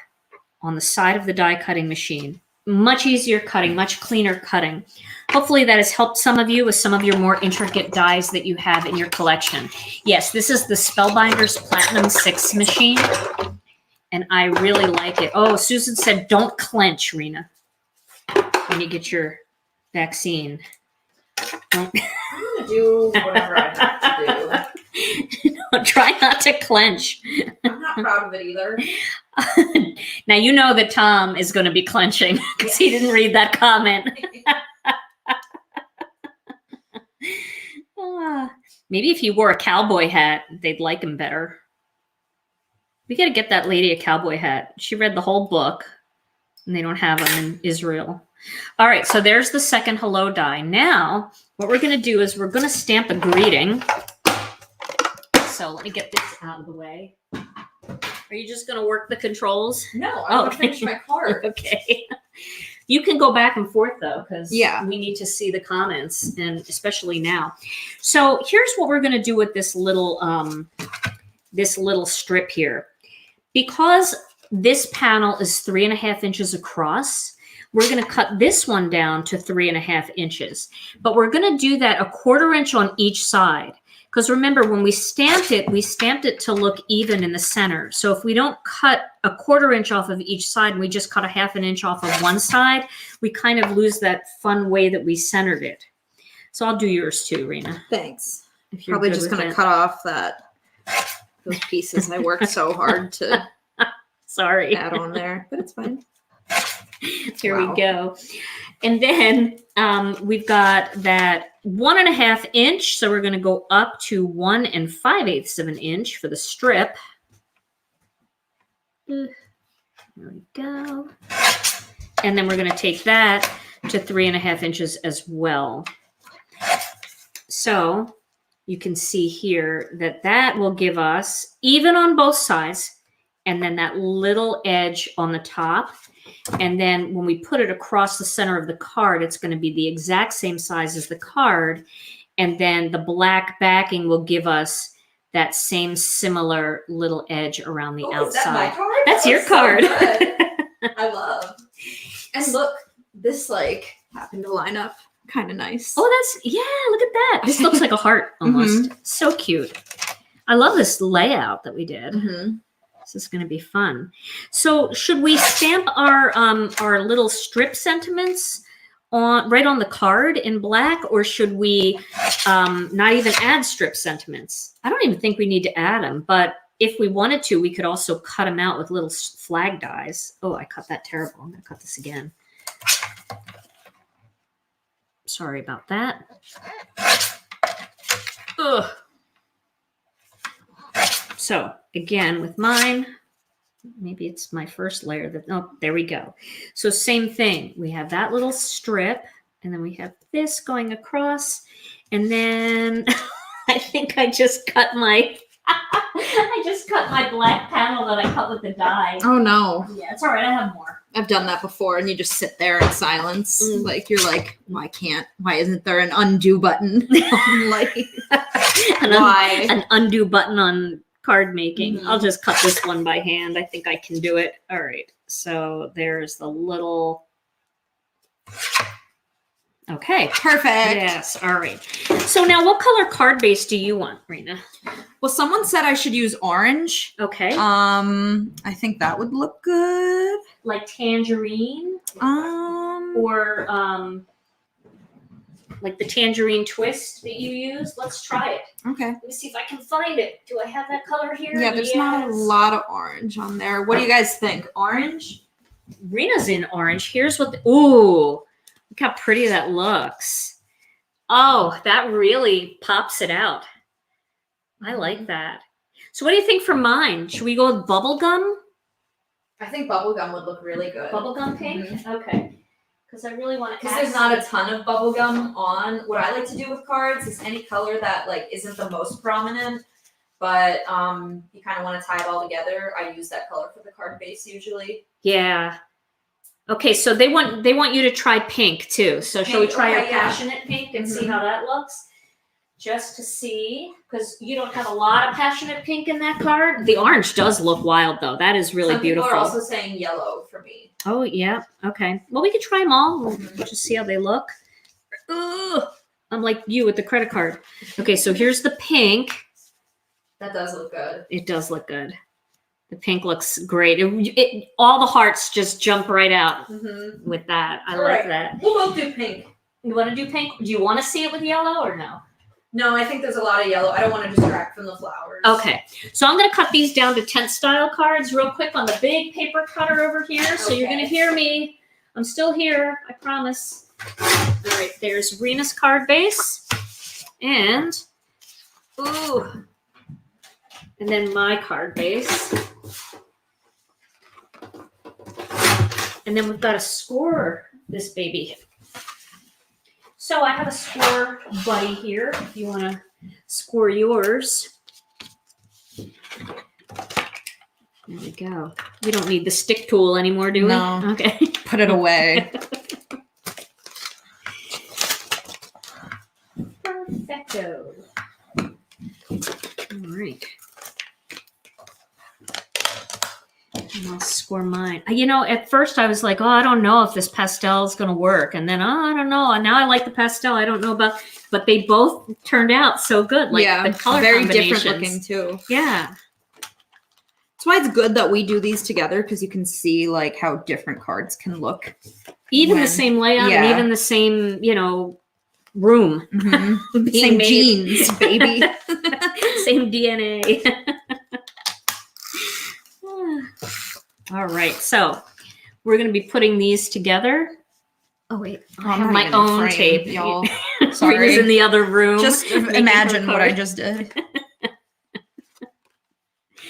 on the side of the die cutting machine. Much easier cutting, much cleaner cutting. Hopefully that has helped some of you with some of your more intricate dies that you have in your collection. Yes, this is the Spellbinders Platinum 6 machine, and I really like it. Oh, Susan said, don't clench, Rina, when you get your vaccine. I'm going to do whatever I have to do. No, try not to clench. I'm not proud of it either. Now you know that Tom is going to be clenching because he didn't read that comment. Maybe if he wore a cowboy hat, they'd like him better. We got to get that lady a cowboy hat. She read the whole book, and they don't have them in Israel. All right, so there's the second hello die. Now, what we're going to do is we're going to stamp a greeting. So let me get this out of the way. Are you just going to work the controls? No, I'm going to finish my card. Okay. You can go back and forth, though, because we need to see the comments, and especially now. So here's what we're going to do with this little strip here. Because this panel is 3.5 inches across, we're going to cut this one down to 3.5 inches. But we're going to do that 1/4 inch on each side. Because remember, when we stamped it to look even in the center. So if we don't cut 1/4 inch off of each side and we just cut 1/2 inch off of one side, we kind of lose that fun way that we centered it. So I'll do yours too, Rina. Thanks. If you're probably just going to cut off those pieces I worked so hard to add on there, but it's fine. Here we go. And then we've got that 1.5 inch. So we're going to go up to 1 5/8 of an inch for the strip. There we go. And then we're going to take that to 3.5 inches as well. So you can see here that will give us even on both sides, and then that little edge on the top. And then when we put it across the center of the card, it's going to be the exact same size as the card. And then the black backing will give us that same similar little edge around the outside. Is that my card? That's your card. So I love. And look, this happened to line up kind of nice. Oh, look at that. This looks like a heart almost. So cute. I love this layout that we did. This is going to be fun. So should we stamp our little strip sentiments right on the card in black, or should we not even add strip sentiments? I don't even think we need to add them, but if we wanted to, we could also cut them out with little flag dies. Oh, I cut that terrible. I'm going to cut this again. Sorry about that. Ugh. So again, with mine, maybe it's my first layer. Oh, there we go. So same thing. We have that little strip, and then we have this going across, and then I think I just cut my black panel that I cut with the die. Oh no. Yeah, it's all right. I have more. I've done that before, and you just sit there in silence. You're like, why isn't there an undo button? An undo button on card making. I'll just cut this one by hand. I think I can do it. All right. So there's the little. Okay. Perfect. Yes. All right. So now what color card base do you want, Rina? Well, someone said I should use orange. Okay. I think that would look good. Like tangerine? or like the Tangerine Twist that you use. Let's try it. Okay. Let me see if I can find it. Do I have that color here? Yeah, there's not a lot of orange on there. What do you guys think? Orange? Rina's in orange. Here's what ooh, look how pretty that looks. Oh, that really pops it out. I like that. So what do you think for mine? Should we go with bubblegum? I think bubblegum would look really good. Bubblegum pink? Okay. Because I really want to Because there's not a ton of bubblegum on. What I like to do with cards is any color that like isn't the most prominent, but you kind of want to tie it all together. I use that color for the card base usually. Yeah. Okay, so they want you to try pink too. So shall we try our passionate pink and see how that looks? Just to see, because you don't have a lot of passionate pink in that card. The orange does look wild though. That is really beautiful. People are also saying yellow for me. Oh, yeah. Okay. Well, we could try them all. We'll just see how they look. Ugh. I'm like you with the credit card. Okay, so here's the pink. That does look good. It does look good. The pink looks great. All the hearts just jump right out with that. I like that. We'll both do pink. You want to do pink? Do you want to see it with yellow or no? No, I think there's a lot of yellow. I don't want to distract from the flowers. Okay, so I'm going to cut these down to tent style cards real quick on the big paper cutter over here. So you're going to hear me. I'm still here, I promise. All right, there's Rina's card base. And, ooh, and then my card base. And then we've got to score this baby. So I have a score buddy here if you want to score yours. There we go. We don't need the stick tool anymore, do we? No. Okay. Put it away. Perfecto. All right. And I'll score mine. You know, at first I was like, oh, I don't know if this pastel is going to work. And then, oh, I don't know. And now I like the pastel. I don't know about, but they both turned out so good. Like the color very different looking too. Yeah. That's why it's good that we do these together because you can see like how different cards can look. Even the same layout and even the same, you know, room. Mm-hmm. Same genes, baby. Same DNA. All right, so we're going to be putting these together. Oh, wait. I have my own tape, y'all. Sorry. Rita's in the other room. Just imagine what I just did.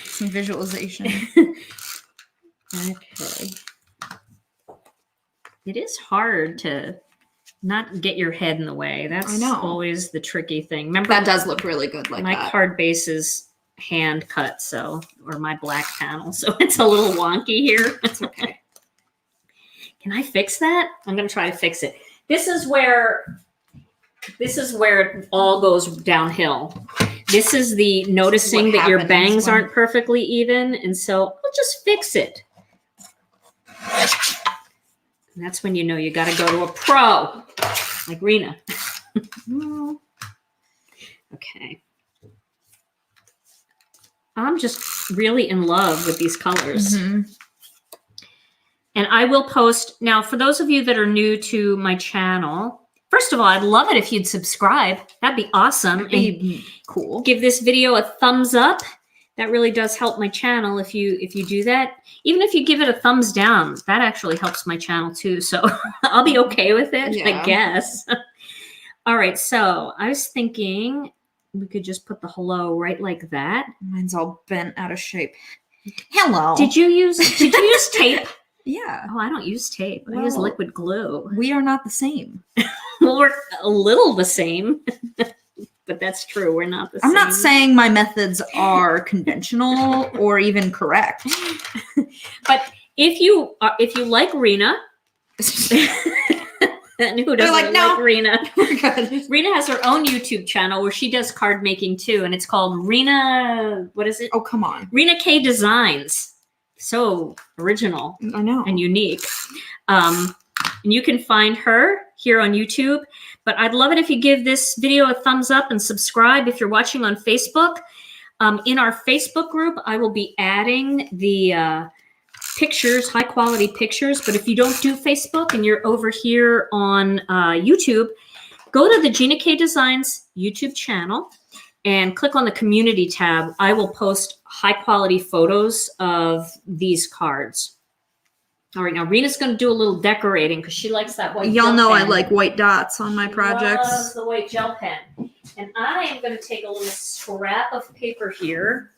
Some visualization. Okay. It is hard to not get your head in the way. That's always the tricky thing. Remember, that does look really good like my card base is hand cut, so, or my black panel, so it's a little wonky here. It's okay. Can I fix that? I'm going to try to fix it. This is where it all goes downhill. This is the noticing that your bangs aren't perfectly even, and so I'll just fix it. And that's when you know you got to go to a pro, like Rina. Okay. I'm just really in love with these colors. And I will post, now for those of you that are new to my channel, first of all, I'd love it if you'd subscribe. That'd be awesome. That'd be cool. Give this video a thumbs up. That really does help my channel if you do that. Even if you give it a thumbs down, that actually helps my channel too. So I'll be okay with it, I guess. All right, so I was thinking we could just put the hello right like that. Mine's all bent out of shape. Hello. Did you use tape? Yeah. Oh, I don't use tape. I use liquid glue. We are not the same. Well, we're a little the same, but that's true. We're not the same. I'm not saying my methods are conventional or even correct. But if you like Rina, and who doesn't like Rina? We're good. Rina has her own YouTube channel where she does card making too, and it's called Rina. What is it? Oh, come on. Rina K Designs. So original. I know. And unique. And you can find her here on YouTube. But I'd love it if you give this video a thumbs up and subscribe if you're watching on Facebook. In our Facebook group, I will be adding the pictures, high quality pictures. But if you don't do Facebook and you're over here on YouTube, go to the Gina K Designs YouTube channel and click on the community tab. I will post high quality photos of these cards. All right, now Rina's going to do a little decorating because she likes that white Y'all gel know pen. I like white dots on my projects. Loves the white gel pen. And I am going to take a little scrap of paper here.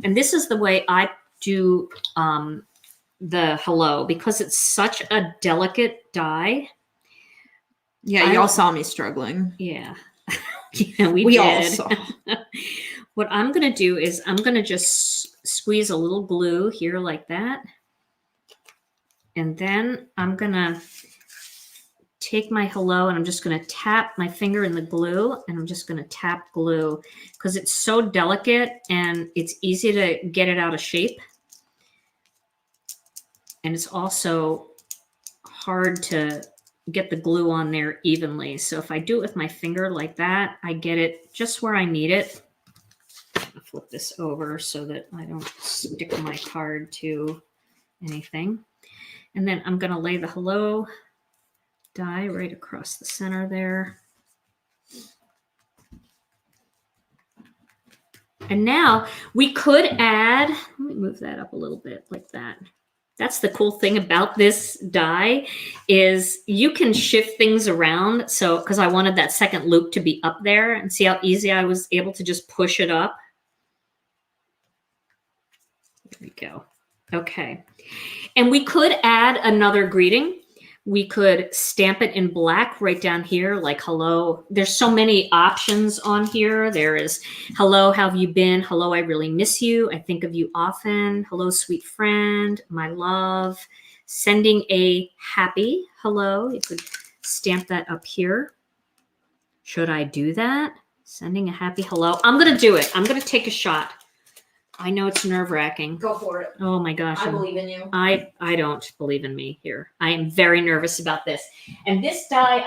And this is the way I do the hello, because it's such a delicate die. Yeah, y'all saw me struggling. Yeah. Yeah, we did. All saw. What I'm going to do is I'm going to just squeeze a little glue here like that. And then I'm going to take my hello and I'm just going to tap my finger in the glue, and I'm just going to tap glue because it's so delicate and it's easy to get it out of shape. And it's also hard to get the glue on there evenly. So if I do it with my finger like that, I get it just where I need it. I'll flip this over so that I don't stick my card to anything. And then I'm going to lay the hello die right across the center there. And now we could add, let me move that up a little bit like that. That's the cool thing about this die is you can shift things around. So, because I wanted that second loop to be up there, and see how easy I was able to just push it up. There we go. Okay. And we could add another greeting. We could stamp it in black right down here, like hello. There's so many options on here. There is hello, how have you been? Hello, I really miss you. I think of you often. Hello, sweet friend, my love. Sending a happy hello. You could stamp that up here. Should I do that? Sending a happy hello. I'm going to do it. I'm going to take a shot. I know it's nerve-wracking. Go for it. Oh my gosh. I believe in you. I don't believe in me here. I am very nervous about this. And this die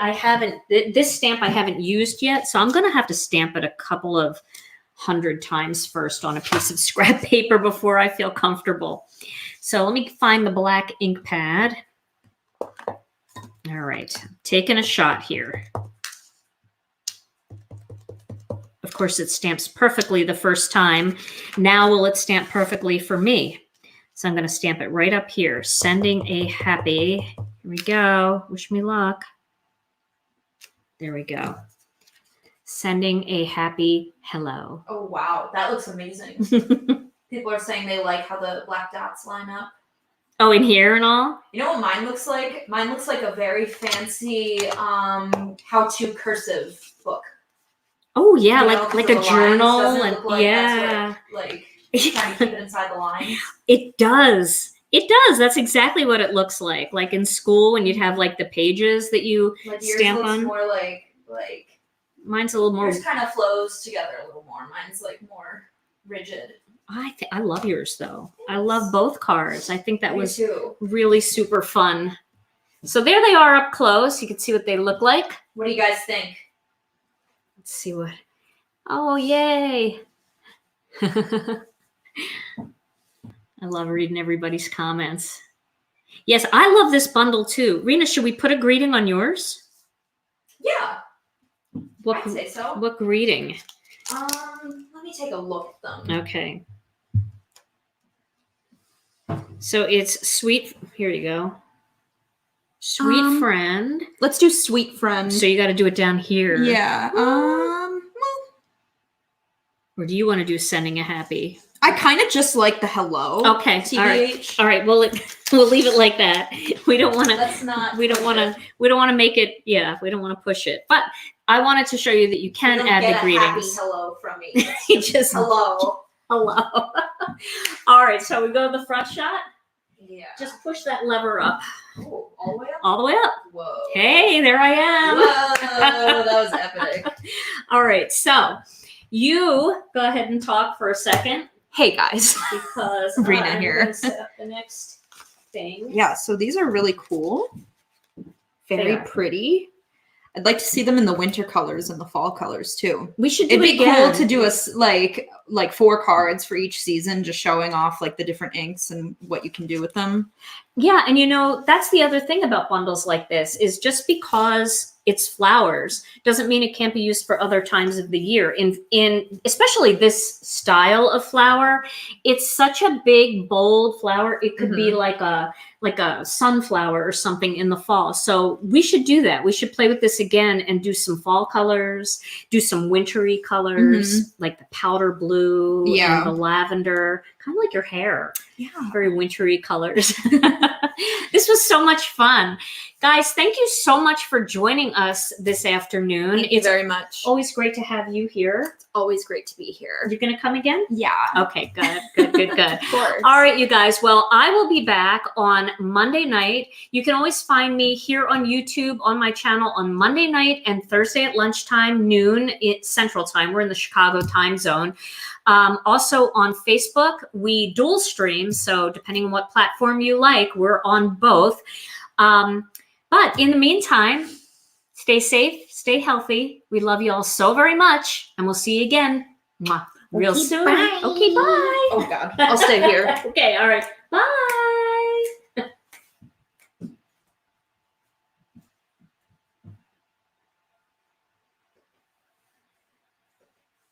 this stamp I haven't used yet. So I'm going to have to stamp it a couple of 100 times first on a piece of scrap paper before I feel comfortable. So let me find the black ink pad. All right. Taking a shot here. Of course, it stamps perfectly the first time. Now will it stamp perfectly for me? So I'm going to stamp it right up here. Sending a happy. Here we go. Wish me luck. There we go. Sending a happy hello. Oh, wow. That looks amazing. People are saying they like how the black dots line up. Oh, in here and all? You know what mine looks like? Mine looks like a very fancy how-to cursive book. Oh yeah, you like a journal, and like yeah, like trying to keep it inside the lines. It does. It does. That's exactly what it looks like. Like in school when you'd have like the pages that you Like yours stamp looks on. more like Mine's a little more. yours kind of flows together a little more. Mine's like more rigid. I love yours though. I love both cards. I think that Me was too. really super fun. So there they are up close. You can see what they look like. What do you guys think? Let's see what. Oh, yay. I love reading everybody's comments. Yes, I love this bundle too. Rina, should we put a greeting on yours? Yeah. What, I'd say so. What greeting? Let me take a look at them. Okay. So it's sweet. Here you go. Sweet friend. Let's do sweet friend. So you got to do it down here. Yeah. Or do you want to do sending a happy? I kind of just like the hello. Okay. TBH. All right. We'll leave it like that. We don't want to. That's not. We don't want to. We don't want to make it. Yeah. We don't want to push it. But I wanted to show you that you can add the greetings. Happy hello from me. It's just hello. Hello. All right. So we go to the front shot. Yeah. Just push that lever up. Oh, all the way up. All the way up. Whoa. Hey, there I am. Whoa, that was epic. All right. So you go ahead and talk for a second. Hey guys. Because Rina I'm here. going to set up the next thing. Yeah, so these are really cool. Very pretty. I'd like to see them in the winter colors and the fall colors too. We should do It'd it be again. cool to do like 4 cards for each season, just showing off like the different inks and what you can do with them. Yeah, and you know, that's the other thing about bundles like this is just because it's flowers doesn't mean it can't be used for other times of the year. In especially this style of flower, it's such a big, bold flower. It could be like a sunflower or something in the fall. So we should do that. We should play with this again and do some fall colors, do some wintry colors, like the powder blue and the lavender, kind of like your hair. Yeah. Very wintry colors. This was so much fun. Guys, thank you so much for joining us this afternoon. Thank you very much. Always great to have you here. It's always great to be here. You're going to come again? Yeah. Okay, good. Of course. All right, you guys. Well, I will be back on Monday night. You can always find me here on YouTube on my channel on Monday night and Thursday at lunchtime, noon Central Time. We're in the Chicago time zone. Also on Facebook, we dual stream. So depending on what platform you like, we're on both. But in the meantime, stay safe, stay healthy. We love you all so very much. And we'll see you again real soon. Bye. Okay, bye. Oh, God. I'll stay here. Okay, all right. Bye.